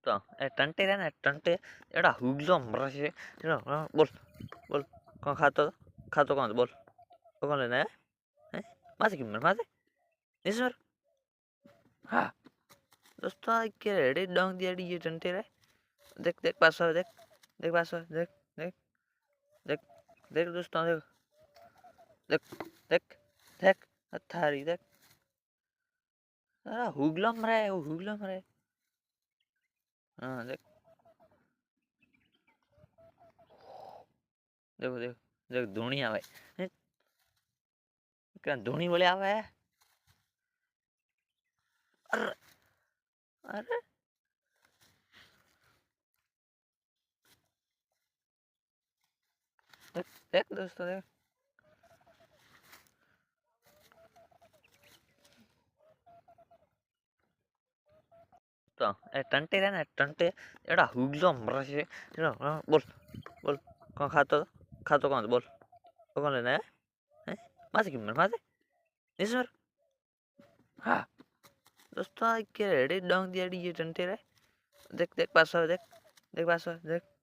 તો એ ટંટે રે ને ટંટે એડા હુગલો મરે છે બોલ બોલ કોણ ખાતો કોણ બોલ કોણ લેને હે માથે કિંમત માથે ઈશ્વર હા દોસ્તો આ કે રેડી ડોંગ દિયાડી ये टंटे रे देख देख पास हो देख देख पास हो देख देख देख देख दोस्तों देख देख देख देख थारी देख अरे हुगलम रे हाँ देख देखो देख देख धोनी आवे क्या धोनी बोले आवे अरे अरे देख देख दोस्तों देख तो ए टंटे रे ने टंटे एड़ा हुगलो मरे છે બોલ બોલ કોણ ખાતો કોણ બોલ કોણ લેને હે માથે કિંમત માથે ઈશ્વર હા दोस्तों आ के रेडी डोंग दियाड़ी ये टंटे रे देख देख पास हो देख देख पास हो देख